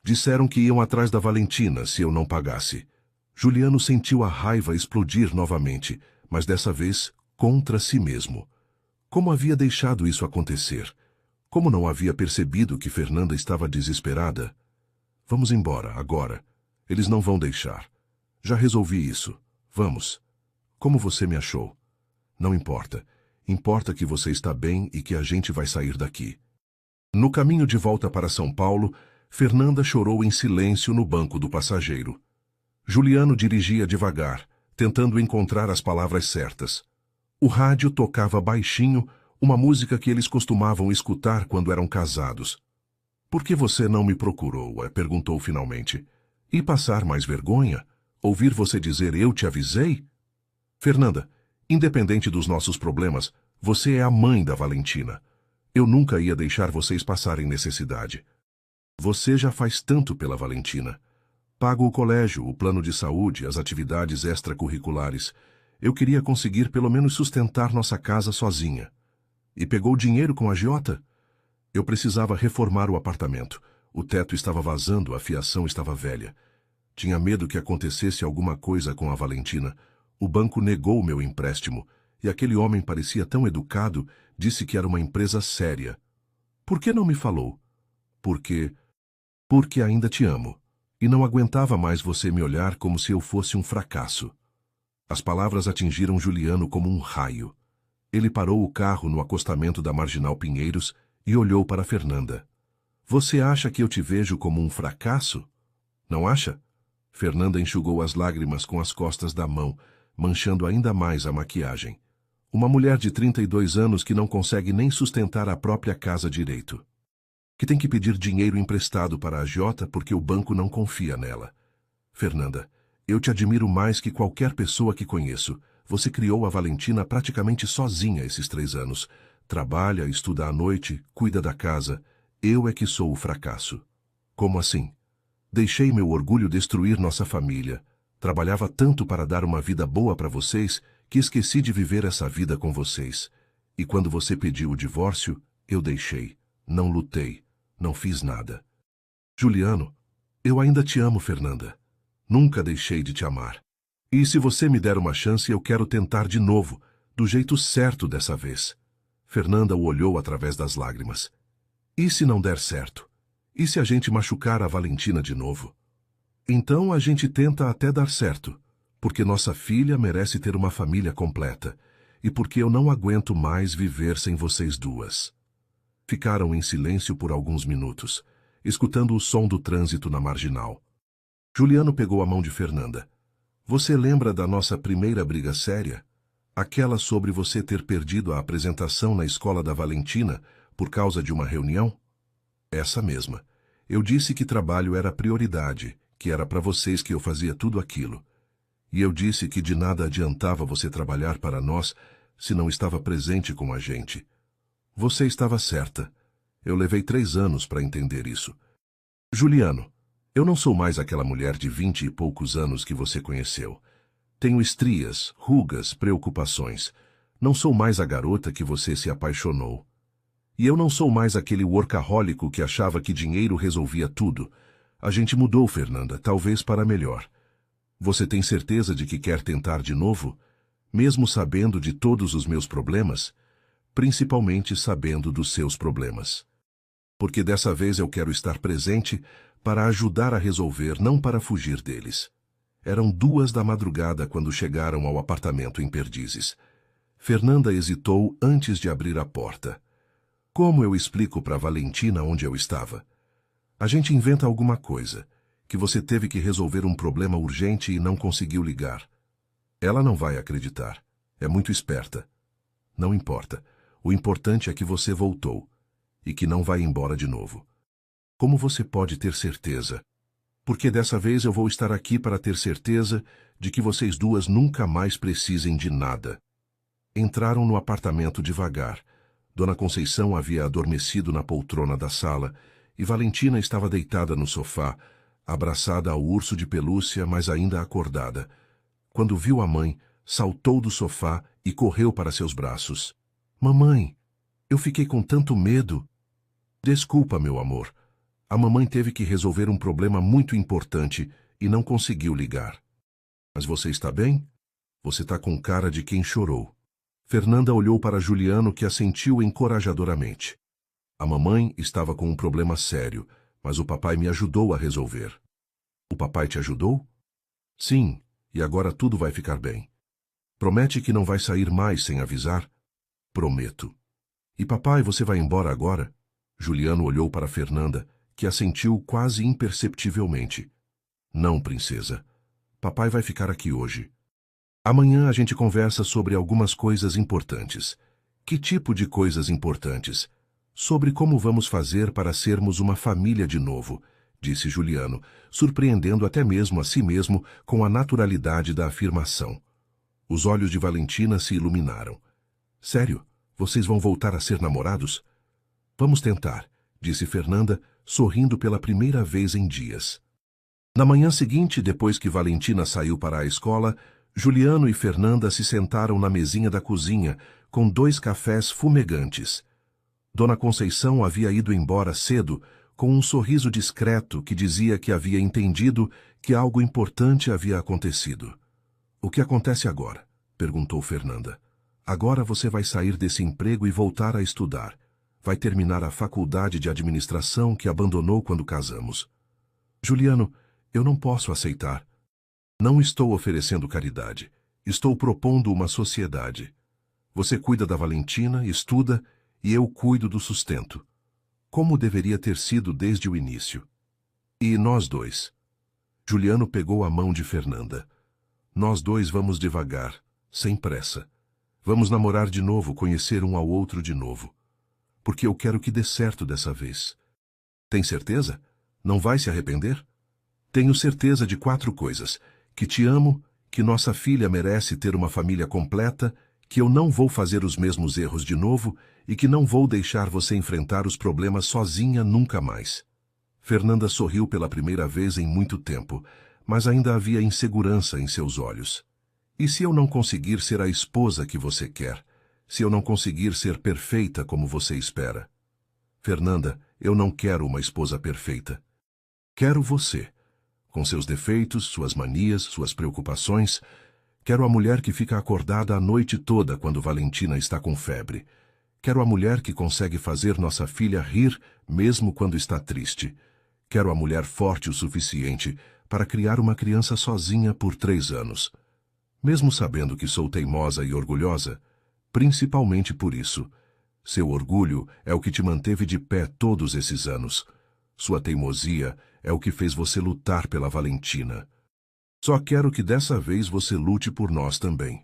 Disseram que iam atrás da Valentina se eu não pagasse. Juliano sentiu a raiva explodir novamente, mas dessa vez contra si mesmo. Como havia deixado isso acontecer? Como não havia percebido que Fernanda estava desesperada? "Vamos embora, agora. Eles não vão deixar. Já resolvi isso. Vamos." "Como você me achou?" "Não importa. Importa que você está bem e que a gente vai sair daqui." No caminho de volta para São Paulo, Fernanda chorou em silêncio no banco do passageiro. Juliano dirigia devagar, tentando encontrar as palavras certas. O rádio tocava baixinho, uma música que eles costumavam escutar quando eram casados. "Por que você não me procurou?" perguntou finalmente. "E passar mais vergonha? Ouvir você dizer eu te avisei?" "Fernanda, independente dos nossos problemas, você é a mãe da Valentina. Eu nunca ia deixar vocês passarem necessidade. Você já faz tanto pela Valentina. Pago o colégio, o plano de saúde, as atividades extracurriculares. Eu queria conseguir pelo menos sustentar nossa casa sozinha. E pegou dinheiro com a agiota? Eu precisava reformar o apartamento. O teto estava vazando, a fiação estava velha. Tinha medo que acontecesse alguma coisa com a Valentina. O banco negou o meu empréstimo, e aquele homem parecia tão educado, disse que era uma empresa séria. Por que não me falou?" Porque ainda te amo, e não aguentava mais você me olhar como se eu fosse um fracasso." As palavras atingiram Juliano como um raio. Ele parou o carro no acostamento da Marginal Pinheiros e olhou para Fernanda. "Você acha que eu te vejo como um fracasso? Não acha?" Fernanda enxugou as lágrimas com as costas da mão, manchando ainda mais a maquiagem. Uma mulher de 32 anos que não consegue nem sustentar a própria casa direito. Que tem que pedir dinheiro emprestado para a agiota porque o banco não confia nela. "Fernanda, eu te admiro mais que qualquer pessoa que conheço. Você criou a Valentina praticamente sozinha esses 3 anos. Trabalha, estuda à noite, cuida da casa. Eu é que sou o fracasso." "Como assim?" "Deixei meu orgulho destruir nossa família. Trabalhava tanto para dar uma vida boa para vocês que esqueci de viver essa vida com vocês. E quando você pediu o divórcio, eu deixei. Não lutei. Não fiz nada." "Juliano, eu ainda te amo, Fernanda. Nunca deixei de te amar. E se você me der uma chance, eu quero tentar de novo, do jeito certo dessa vez." Fernanda o olhou através das lágrimas. "E se não der certo? E se a gente machucar a Valentina de novo?" "Então a gente tenta até dar certo, porque nossa filha merece ter uma família completa, e porque eu não aguento mais viver sem vocês duas." Ficaram em silêncio por alguns minutos, escutando o som do trânsito na Marginal. Juliano pegou a mão de Fernanda. Você lembra da nossa primeira briga séria? Aquela sobre você ter perdido a apresentação na escola da Valentina por causa de uma reunião? Essa mesma. Eu disse que trabalho era prioridade, que era para vocês que eu fazia tudo aquilo. E eu disse que de nada adiantava você trabalhar para nós se não estava presente com a gente. Você estava certa. Eu levei 3 anos para entender isso. Juliano, eu não sou mais aquela mulher de 20 e poucos anos que você conheceu. Tenho estrias, rugas, preocupações. Não sou mais a garota que você se apaixonou. E eu não sou mais aquele workahólico que achava que dinheiro resolvia tudo. A gente mudou, Fernanda, talvez para melhor. Você tem certeza de que quer tentar de novo? Mesmo sabendo de todos os meus problemas? Principalmente sabendo dos seus problemas. Porque dessa vez eu quero estar presente para ajudar a resolver, não para fugir deles. Eram 2 da madrugada quando chegaram ao apartamento em Perdizes. Fernanda hesitou antes de abrir a porta. Como eu explico para Valentina onde eu estava? A gente inventa alguma coisa, que você teve que resolver um problema urgente e não conseguiu ligar. Ela não vai acreditar. É muito esperta. Não importa. O importante é que você voltou e que não vai embora de novo. Como você pode ter certeza? Porque dessa vez eu vou estar aqui para ter certeza de que vocês 2 nunca mais precisem de nada. Entraram no apartamento devagar. Dona Conceição havia adormecido na poltrona da sala e Valentina estava deitada no sofá, abraçada ao urso de pelúcia, mas ainda acordada. Quando viu a mãe, saltou do sofá e correu para seus braços. Mamãe, eu fiquei com tanto medo. Desculpa, meu amor. A mamãe teve que resolver um problema muito importante e não conseguiu ligar. Mas você está bem? Você está com cara de quem chorou. Fernanda olhou para Juliano, que assentiu encorajadoramente. A mamãe estava com um problema sério, mas o papai me ajudou a resolver. O papai te ajudou? Sim, e agora tudo vai ficar bem. Promete que não vai sair mais sem avisar? Prometo. E papai, você vai embora agora? Juliano olhou para Fernanda, que assentiu quase imperceptivelmente. Não, princesa. Papai vai ficar aqui hoje. Amanhã a gente conversa sobre algumas coisas importantes. Que tipo de coisas importantes? Sobre como vamos fazer para sermos uma família de novo, disse Juliano, surpreendendo até mesmo a si mesmo com a naturalidade da afirmação. Os olhos de Valentina se iluminaram. Sério? Vocês vão voltar a ser namorados? Vamos tentar, disse Fernanda, sorrindo pela primeira vez em dias. Na manhã seguinte, depois que Valentina saiu para a escola, Juliano e Fernanda se sentaram na mesinha da cozinha, com 2 cafés fumegantes. Dona Conceição havia ido embora cedo, com um sorriso discreto que dizia que havia entendido que algo importante havia acontecido. O que acontece agora? Perguntou Fernanda. Agora você vai sair desse emprego e voltar a estudar. Vai terminar a faculdade de administração que abandonou quando casamos. Juliano, eu não posso aceitar. Não estou oferecendo caridade. Estou propondo uma sociedade. Você cuida da Valentina, estuda, e eu cuido do sustento. Como deveria ter sido desde o início. E nós 2. Juliano pegou a mão de Fernanda. Nós 2 vamos devagar, sem pressa. Vamos namorar de novo, conhecer um ao outro de novo. Porque eu quero que dê certo dessa vez. Tem certeza? Não vai se arrepender? Tenho certeza de 4 coisas. Que te amo, que nossa filha merece ter uma família completa, que eu não vou fazer os mesmos erros de novo e que não vou deixar você enfrentar os problemas sozinha nunca mais. Fernanda sorriu pela primeira vez em muito tempo, mas ainda havia insegurança em seus olhos. E se eu não conseguir ser a esposa que você quer? Se eu não conseguir ser perfeita como você espera? Fernanda, eu não quero uma esposa perfeita. Quero você. Com seus defeitos, suas manias, suas preocupações. Quero a mulher que fica acordada a noite toda quando Valentina está com febre. Quero a mulher que consegue fazer nossa filha rir mesmo quando está triste. Quero a mulher forte o suficiente para criar uma criança sozinha por 3 anos. Mesmo sabendo que sou teimosa e orgulhosa, principalmente por isso. Seu orgulho é o que te manteve de pé todos esses anos. Sua teimosia é o que fez você lutar pela Valentina. Só quero que dessa vez você lute por nós também.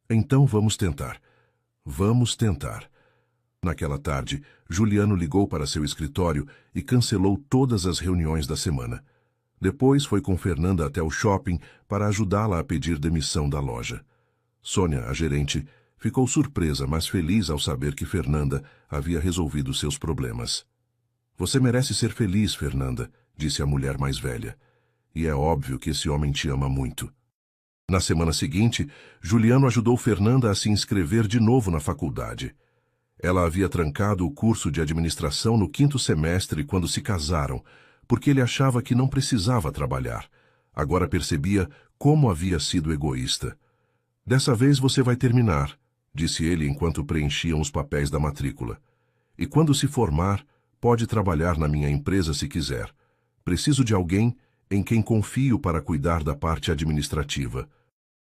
Então vamos tentar. Vamos tentar. Naquela tarde, Juliano ligou para seu escritório e cancelou todas as reuniões da semana. Depois foi com Fernanda até o shopping para ajudá-la a pedir demissão da loja. Sônia, a gerente, ficou surpresa, mas feliz ao saber que Fernanda havia resolvido seus problemas. Você merece ser feliz, Fernanda, disse a mulher mais velha. E é óbvio que esse homem te ama muito. Na semana seguinte, Juliano ajudou Fernanda a se inscrever de novo na faculdade. Ela havia trancado o curso de administração no 5º semestre quando se casaram, porque ele achava que não precisava trabalhar. Agora percebia como havia sido egoísta. Dessa vez você vai terminar, disse ele enquanto preenchiam os papéis da matrícula. E quando se formar, pode trabalhar na minha empresa se quiser. Preciso de alguém em quem confio para cuidar da parte administrativa.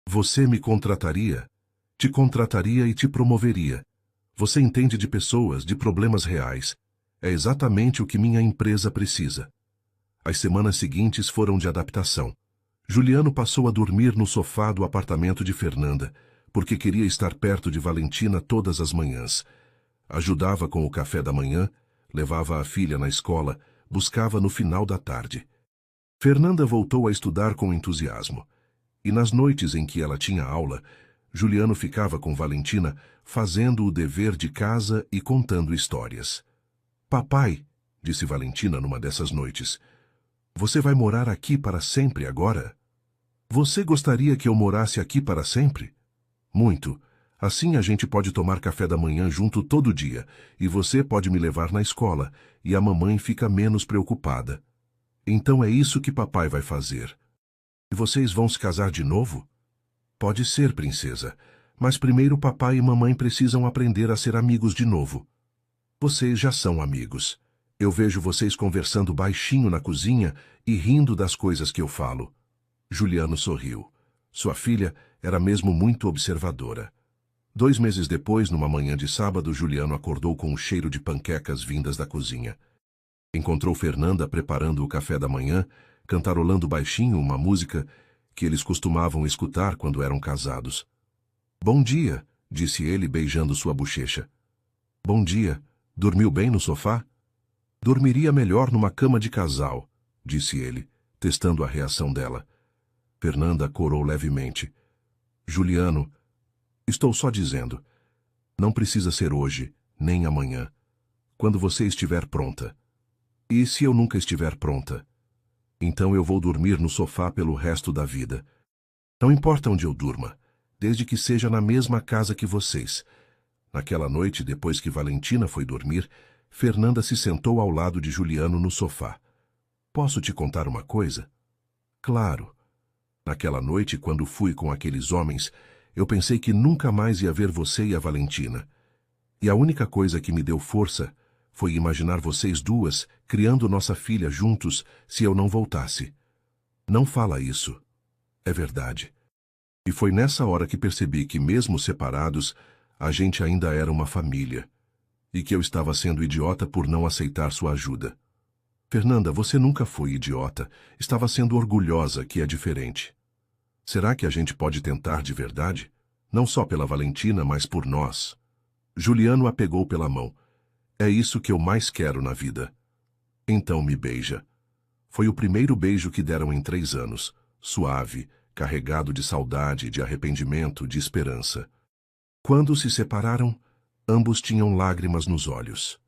Você me contrataria? Te contrataria e te promoveria. Você entende de pessoas, de problemas reais. É exatamente o que minha empresa precisa. As semanas seguintes foram de adaptação. Juliano passou a dormir no sofá do apartamento de Fernanda, porque queria estar perto de Valentina todas as manhãs. Ajudava com o café da manhã, levava a filha na escola, buscava no final da tarde. Fernanda voltou a estudar com entusiasmo. E nas noites em que ela tinha aula, Juliano ficava com Valentina, fazendo o dever de casa e contando histórias. Papai, disse Valentina numa dessas noites, você vai morar aqui para sempre agora? Você gostaria que eu morasse aqui para sempre? Muito. Assim a gente pode tomar café da manhã junto todo dia, e você pode me levar na escola, e a mamãe fica menos preocupada. Então é isso que papai vai fazer. E vocês vão se casar de novo? Pode ser, princesa, mas primeiro papai e mamãe precisam aprender a ser amigos de novo. Vocês já são amigos. Eu vejo vocês conversando baixinho na cozinha e rindo das coisas que eu falo. Juliano sorriu. Sua filha era mesmo muito observadora. 2 meses depois, numa manhã de sábado, Juliano acordou com um cheiro de panquecas vindas da cozinha. Encontrou Fernanda preparando o café da manhã, cantarolando baixinho uma música que eles costumavam escutar quando eram casados. Bom dia, disse ele beijando sua bochecha. Bom dia. Dormiu bem no sofá? Dormiria melhor numa cama de casal, disse ele, testando a reação dela. Fernanda corou levemente. Juliano, estou só dizendo. Não precisa ser hoje, nem amanhã. Quando você estiver pronta. E se eu nunca estiver pronta? Então eu vou dormir no sofá pelo resto da vida. Não importa onde eu durma, desde que seja na mesma casa que vocês. Naquela noite, depois que Valentina foi dormir, Fernanda se sentou ao lado de Juliano no sofá. Posso te contar uma coisa? Claro. Naquela noite, quando fui com aqueles homens, eu pensei que nunca mais ia ver você e a Valentina. E a única coisa que me deu força foi imaginar vocês duas criando nossa filha juntos se eu não voltasse. Não fala isso. É verdade. E foi nessa hora que percebi que, mesmo separados, a gente ainda era uma família. E que eu estava sendo idiota por não aceitar sua ajuda. Fernanda, você nunca foi idiota. Estava sendo orgulhosa, que é diferente. Será que a gente pode tentar de verdade? Não só pela Valentina, mas por nós. Juliano a pegou pela mão. É isso que eu mais quero na vida. Então me beija. Foi o primeiro beijo que deram em 3 anos. Suave, carregado de saudade, de arrependimento, de esperança. Quando se separaram, ambos tinham lágrimas nos olhos.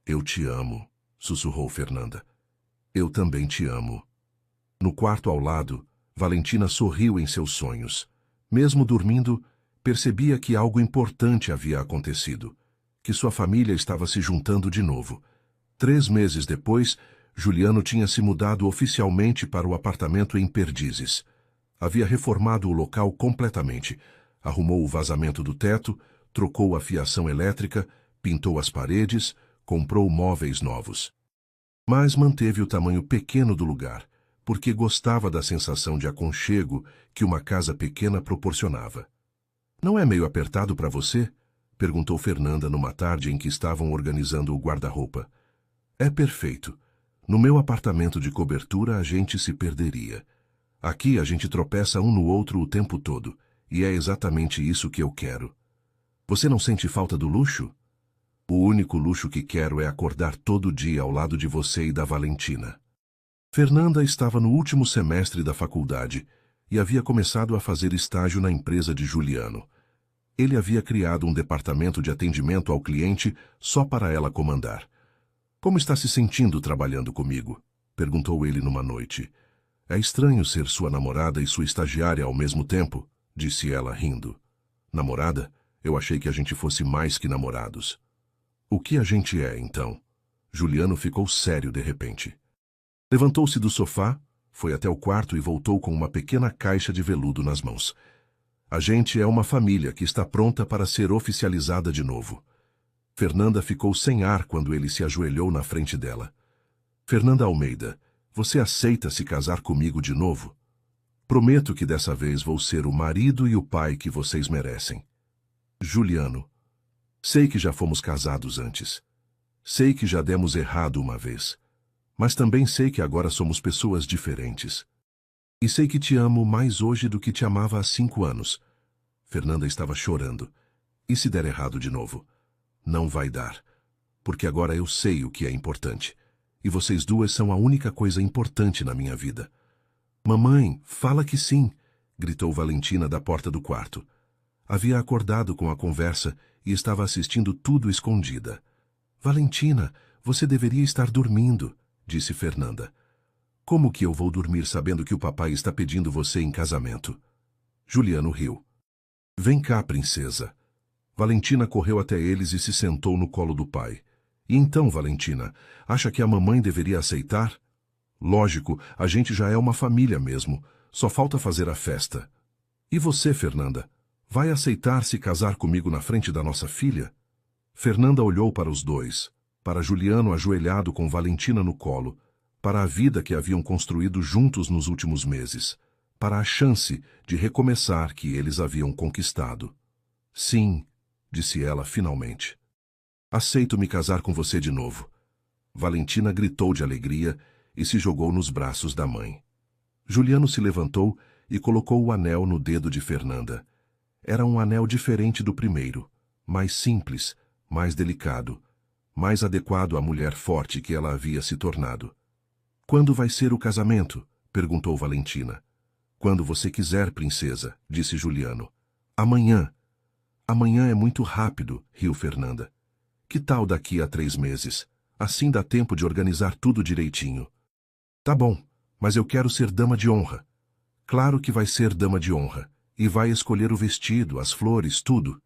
Eu te amo, sussurrou Fernanda. Eu também te amo. No quarto ao lado, Valentina sorriu em seus sonhos. Mesmo dormindo, percebia que algo importante havia acontecido, que sua família estava se juntando de novo. 3 meses depois, Juliano tinha se mudado oficialmente para o apartamento em Perdizes. Havia reformado o local completamente, arrumou o vazamento do teto, trocou a fiação elétrica, pintou as paredes, comprou móveis novos. Mas manteve o tamanho pequeno do lugar, porque gostava da sensação de aconchego que uma casa pequena proporcionava. Não é meio apertado para você? Perguntou Fernanda numa tarde em que estavam organizando o guarda-roupa. É perfeito. No meu apartamento de cobertura a gente se perderia. Aqui a gente tropeça um no outro o tempo todo, e é exatamente isso que eu quero. Você não sente falta do luxo? O único luxo que quero é acordar todo dia ao lado de você e da Valentina. Fernanda estava no último semestre da faculdade e havia começado a fazer estágio na empresa de Juliano. Ele havia criado um departamento de atendimento ao cliente só para ela comandar. Como está se sentindo trabalhando comigo? Perguntou ele numa noite. É estranho ser sua namorada e sua estagiária ao mesmo tempo, disse ela rindo. Namorada? Eu achei que a gente fosse mais que namorados. O que a gente é, então? Juliano ficou sério de repente. Levantou-se do sofá, foi até o quarto e voltou com uma pequena caixa de veludo nas mãos. A gente é uma família que está pronta para ser oficializada de novo. Fernanda ficou sem ar quando ele se ajoelhou na frente dela. Fernanda Almeida, você aceita se casar comigo de novo? Prometo que dessa vez vou ser o marido e o pai que vocês merecem. Juliano, sei que já fomos casados antes. Sei que já demos errado uma vez. Mas também sei que agora somos pessoas diferentes. E sei que te amo mais hoje do que te amava há 5 anos. Fernanda estava chorando. E se der errado de novo? Não vai dar. Porque agora eu sei o que é importante. E vocês duas são a única coisa importante na minha vida. Mamãe, fala que sim, gritou Valentina da porta do quarto. Havia acordado com a conversa e estava assistindo tudo escondida. Valentina, você deveria estar dormindo, disse Fernanda. Como que eu vou dormir sabendo que o papai está pedindo você em casamento? Juliano riu. Vem cá, princesa. Valentina correu até eles e se sentou no colo do pai. E então, Valentina, acha que a mamãe deveria aceitar? Lógico, a gente já é uma família mesmo. Só falta fazer a festa. E você, Fernanda? Vai aceitar se casar comigo na frente da nossa filha? Fernanda olhou para os dois, para Juliano ajoelhado com Valentina no colo, para a vida que haviam construído juntos nos últimos meses, para a chance de recomeçar que eles haviam conquistado. Sim, disse ela finalmente. Aceito me casar com você de novo. Valentina gritou de alegria e se jogou nos braços da mãe. Juliano se levantou e colocou o anel no dedo de Fernanda. Era um anel diferente do primeiro, mais simples, mais delicado, mais adequado à mulher forte que ela havia se tornado. Quando vai ser o casamento? Perguntou Valentina. Quando você quiser, princesa, disse Juliano. Amanhã. Amanhã é muito rápido, riu Fernanda. Que tal daqui a 3 meses? Assim dá tempo de organizar tudo direitinho. Tá bom, mas eu quero ser dama de honra. Claro que vai ser dama de honra. E vai escolher o vestido, as flores, tudo.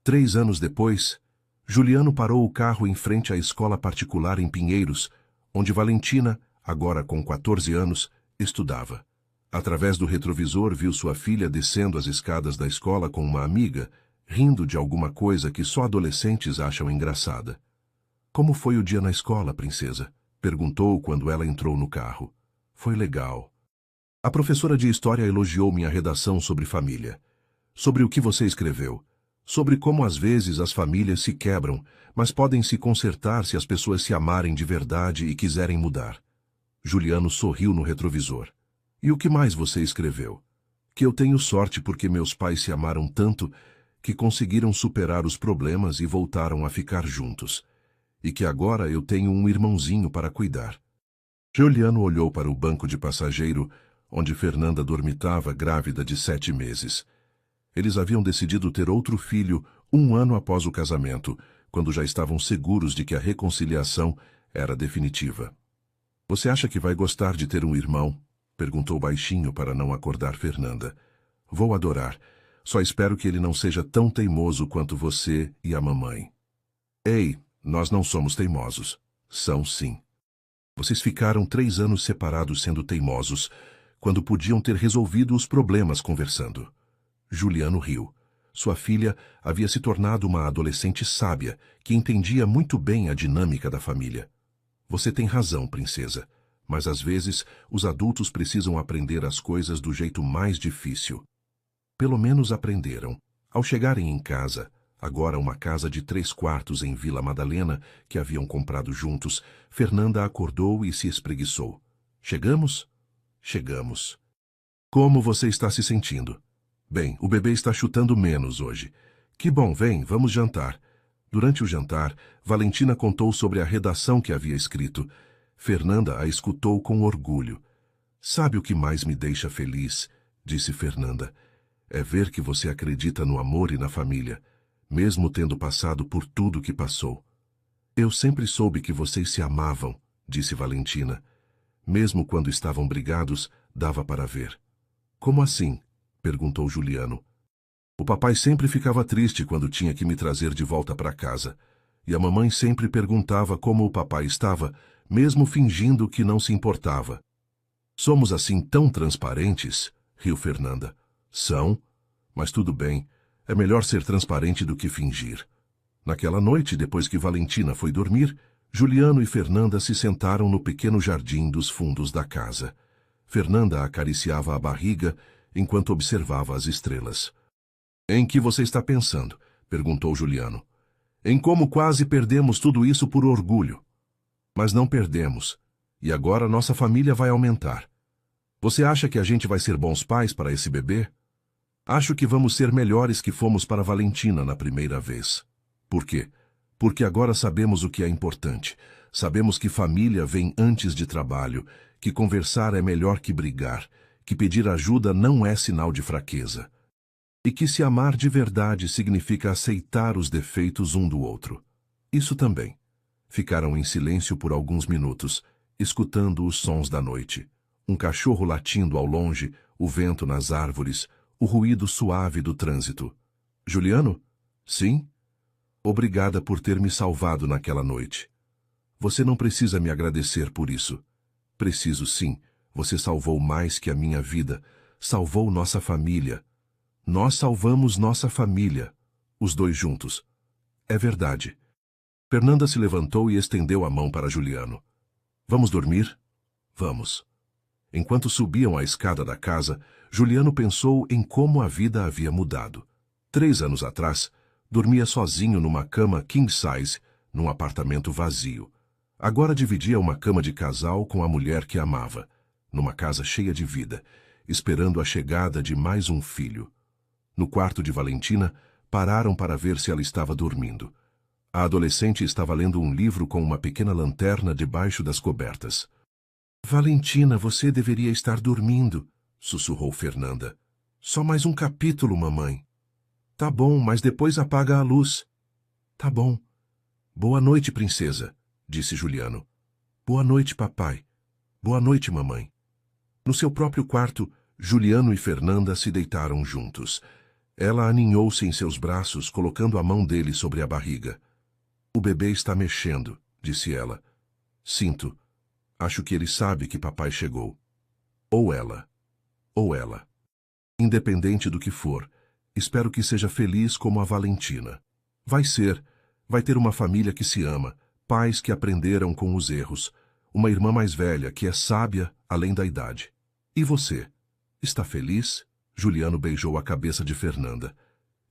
3 anos depois, Juliano parou o carro em frente à escola particular em Pinheiros, onde Valentina, agora com 14 anos, estudava. Através do retrovisor viu sua filha descendo as escadas da escola com uma amiga, rindo de alguma coisa que só adolescentes acham engraçada. Como foi o dia na escola, princesa? Perguntou quando ela entrou no carro. Foi legal. A professora de história elogiou minha redação sobre família. Sobre o que você escreveu. Sobre como às vezes as famílias se quebram, mas podem se consertar se as pessoas se amarem de verdade e quiserem mudar. Juliano sorriu no retrovisor. E o que mais você escreveu? Que eu tenho sorte porque meus pais se amaram tanto que conseguiram superar os problemas e voltaram a ficar juntos. E que agora eu tenho um irmãozinho para cuidar. Juliano olhou para o banco de passageiro, onde Fernanda dormitava grávida de 7 meses. Eles haviam decidido ter outro filho 1 ano após o casamento, quando já estavam seguros de que a reconciliação era definitiva. Você acha que vai gostar de ter um irmão? Perguntou baixinho para não acordar Fernanda. Vou adorar. Só espero que ele não seja tão teimoso quanto você e a mamãe. Ei, nós não somos teimosos. São sim. Vocês ficaram 3 anos separados sendo teimosos, quando podiam ter resolvido os problemas conversando. Juliano riu. Sua filha havia se tornado uma adolescente sábia, que entendia muito bem a dinâmica da família. Você tem razão, princesa, mas às vezes os adultos precisam aprender as coisas do jeito mais difícil. Pelo menos aprenderam. Ao chegarem em casa, agora uma casa de 3 quartos em Vila Madalena, que haviam comprado juntos, Fernanda acordou e se espreguiçou. Chegamos? Chegamos. Como você está se sentindo? Bem, o bebê está chutando menos hoje. Que bom, vem, vamos jantar. Durante o jantar, Valentina contou sobre a redação que havia escrito. Fernanda a escutou com orgulho. Sabe o que mais me deixa feliz? Disse Fernanda. É ver que você acredita no amor e na família, mesmo tendo passado por tudo que passou. Eu sempre soube que vocês se amavam, disse Valentina. Mesmo quando estavam brigados, dava para ver. Como assim? Perguntou Juliano. O papai sempre ficava triste quando tinha que me trazer de volta para casa. E a mamãe sempre perguntava como o papai estava, mesmo fingindo que não se importava. Somos assim tão transparentes? Riu Fernanda. São, mas tudo bem. É melhor ser transparente do que fingir. Naquela noite, depois que Valentina foi dormir, Juliano e Fernanda se sentaram no pequeno jardim dos fundos da casa. Fernanda acariciava a barriga enquanto observava as estrelas. Em que você está pensando? Perguntou Juliano. Em como quase perdemos tudo isso por orgulho. Mas não perdemos. E agora nossa família vai aumentar. Você acha que a gente vai ser bons pais para esse bebê? Acho que vamos ser melhores que fomos para Valentina na primeira vez. Por quê? Porque agora sabemos o que é importante. Sabemos que família vem antes de trabalho, que conversar é melhor que brigar, que pedir ajuda não é sinal de fraqueza. E que se amar de verdade significa aceitar os defeitos um do outro. Isso também. Ficaram em silêncio por alguns minutos, escutando os sons da noite. Um cachorro latindo ao longe, o vento nas árvores, o ruído suave do trânsito. Juliano? Sim? Obrigada por ter me salvado naquela noite. Você não precisa me agradecer por isso. Preciso sim. Você salvou mais que a minha vida. Salvou nossa família. Nós salvamos nossa família. Os dois juntos. É verdade. Fernanda se levantou e estendeu a mão para Juliano. Vamos dormir? Vamos. Enquanto subiam a escada da casa, Juliano pensou em como a vida havia mudado. 3 anos atrás, dormia sozinho numa cama king size, num apartamento vazio. Agora dividia uma cama de casal com a mulher que amava, numa casa cheia de vida, esperando a chegada de mais um filho. No quarto de Valentina, pararam para ver se ela estava dormindo. A adolescente estava lendo um livro com uma pequena lanterna debaixo das cobertas. Valentina, você deveria estar dormindo, sussurrou Fernanda. Só mais um capítulo, mamãe. Tá bom, mas depois apaga a luz. Tá bom. Boa noite, princesa, disse Juliano. Boa noite, papai. Boa noite, mamãe. No seu próprio quarto, Juliano e Fernanda se deitaram juntos. Ela aninhou-se em seus braços, colocando a mão dele sobre a barriga. O bebê está mexendo, disse ela. Sinto. Acho que ele sabe que papai chegou. Ou ela. Ou ela. Independente do que for, espero que seja feliz como a Valentina. Vai ser. Vai ter uma família que se ama, pais que aprenderam com os erros, uma irmã mais velha que é sábia além da idade. E você? Está feliz? Juliano beijou a cabeça de Fernanda.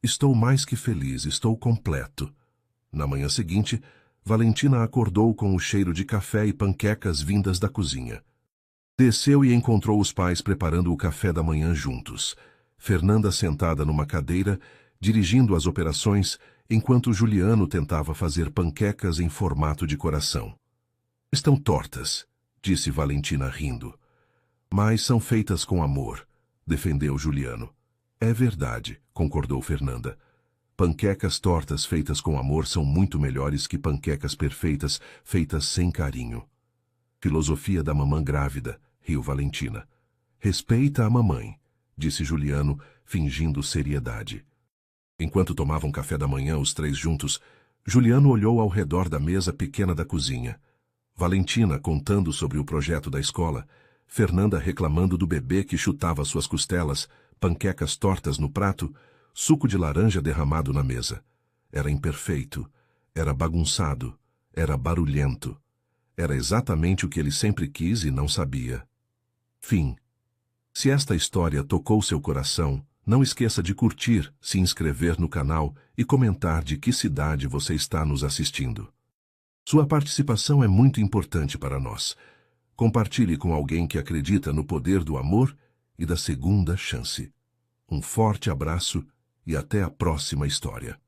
Estou mais que feliz, estou completo. Na manhã seguinte, Valentina acordou com o cheiro de café e panquecas vindas da cozinha. Desceu e encontrou os pais preparando o café da manhã juntos. Fernanda sentada numa cadeira, dirigindo as operações, enquanto Juliano tentava fazer panquecas em formato de coração. Estão tortas, disse Valentina rindo. Mas são feitas com amor, defendeu Juliano. É verdade, concordou Fernanda. Panquecas tortas feitas com amor são muito melhores que panquecas perfeitas feitas sem carinho. Filosofia da mamã grávida, riu Valentina. Respeita a mamãe, disse Juliano, fingindo seriedade. Enquanto tomavam café da manhã os três juntos, Juliano olhou ao redor da mesa pequena da cozinha. Valentina contando sobre o projeto da escola, Fernanda reclamando do bebê que chutava suas costelas, panquecas tortas no prato, suco de laranja derramado na mesa. Era imperfeito, era bagunçado, era barulhento. Era exatamente o que ele sempre quis e não sabia. Fim. Se esta história tocou seu coração, não esqueça de curtir, se inscrever no canal e comentar de que cidade você está nos assistindo. Sua participação é muito importante para nós. Compartilhe com alguém que acredita no poder do amor e da segunda chance. Um forte abraço e até a próxima história.